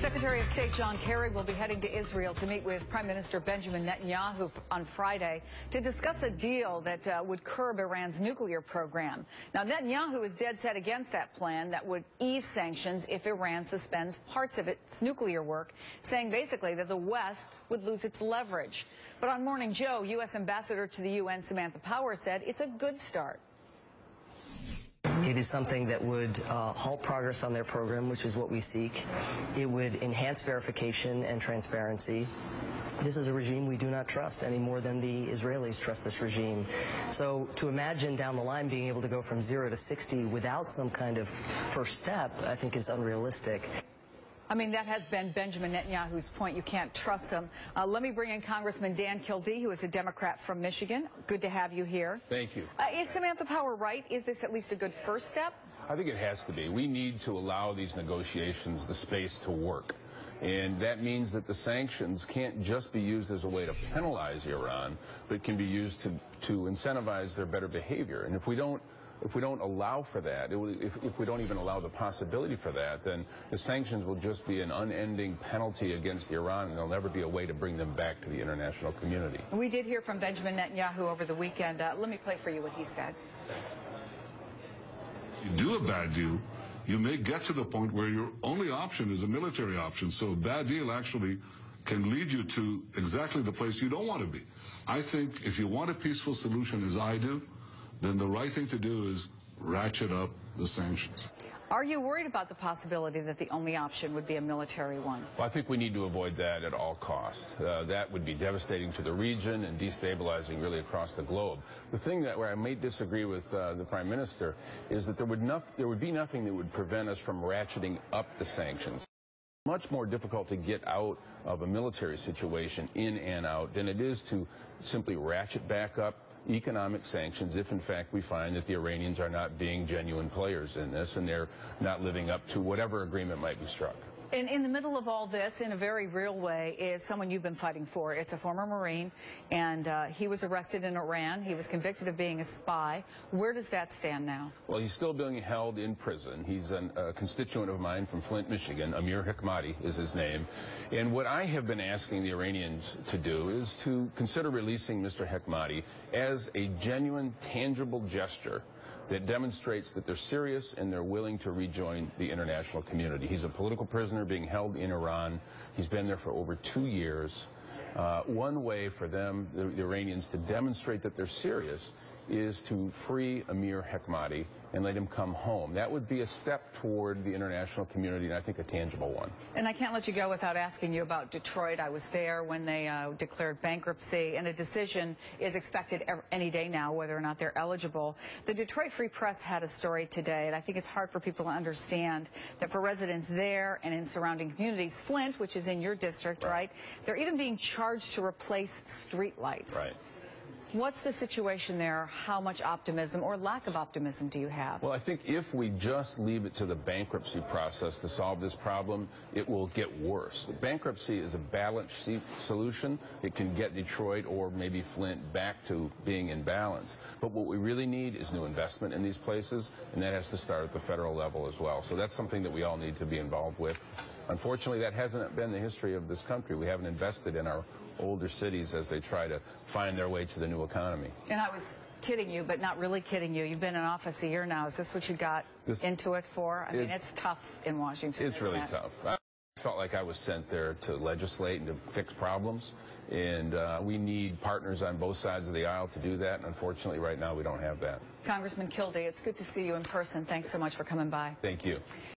Secretary of State John Kerry will be heading to Israel to meet with Prime Minister Benjamin Netanyahu on Friday to discuss a deal that would curb Iran's nuclear program. Now, Netanyahu is dead set against that plan that would ease sanctions if Iran suspends parts of its nuclear work, saying basically that the West would lose its leverage. But on Morning Joe, U.S. Ambassador to the UN Samantha Power said it's a good start. It is something that would halt progress on their program, which is what we seek. It would enhance verification and transparency. This is a regime we do not trust any more than the Israelis trust this regime. So to imagine down the line being able to go from 0 to 60 without some kind of first step, I think is unrealistic. I mean, that has been Benjamin Netanyahu's point. You can't trust them. Let me bring in Congressman Dan Kildee, who is a Democrat from Michigan. Good to have you here. Thank you. Is Samantha Power right? Is this at least a good first step? I think it has to be. We need to allow these negotiations the space to work. And that means that the sanctions can't just be used as a way to penalize Iran, but it can be used to incentivize their better behavior. And if we don't allow for that, if we don't even allow the possibility for that, then the sanctions will just be an unending penalty against Iran, and there'll never be a way to bring them back to the international community. We did hear from Benjamin Netanyahu over the weekend. Let me play for you what he said. You do a bad deal, you may get to the point where your only option is a military option. So a bad deal actually can lead you to exactly the place you don't want to be. I think if you want a peaceful solution, as I do, then the right thing to do is ratchet up the sanctions. Are you worried about the possibility that the only option would be a military one? Well, I think we need to avoid that at all costs. That would be devastating to the region and destabilizing really across the globe. The thing that where I may disagree with the Prime Minister is that there would be nothing that would prevent us from ratcheting up the sanctions. Much more difficult to get out of a military situation in and out than it is to simply ratchet back up economic sanctions if in fact we find that the Iranians are not being genuine players in this and they're not living up to whatever agreement might be struck. And in the middle of all this, in a very real way, is someone you've been fighting for. It's a former Marine, and he was arrested in Iran. He was convicted of being a spy. Where does that stand now? Well, he's still being held in prison. He's a constituent of mine from Flint, Michigan. Amir Hekmati is his name. And what I have been asking the Iranians to do is to consider releasing Mr. Hekmati as a genuine, tangible gesture that demonstrates that they're serious and they're willing to rejoin the international community. He's a political prisoner being held in Iran. He's been there for over 2 years. One way for them, the Iranians, to demonstrate that they're serious is to free Amir Hekmati and let him come home. That would be a step toward the international community, and I think a tangible one. And I can't let you go without asking you about Detroit. I was there when they declared bankruptcy, and a decision is expected any day now whether or not they're eligible. The Detroit Free Press had a story today, and I think it's hard for people to understand that for residents there and in surrounding communities, Flint, which is in your district, right, they're even being charged to replace streetlights. Right. What's the situation there? How much optimism or lack of optimism do you have? Well, I think if we just leave it to the bankruptcy process to solve this problem, it will get worse. The bankruptcy is a balanced solution. It can get Detroit or maybe Flint back to being in balance. But what we really need is new investment in these places, and that has to start at the federal level as well. So that's something that we all need to be involved with. Unfortunately, that hasn't been the history of this country. We haven't invested in our older cities as they try to find their way to the new economy. And I was kidding you, but not really kidding you. You've been in office a year now. Is this what you got into it for? I mean, it's tough in Washington. It's really tough. I felt like I was sent there to legislate and to fix problems, and we need partners on both sides of the aisle to do that, and unfortunately right now we don't have that. Congressman Kildee, it's good to see you in person. Thanks so much for coming by. Thank you.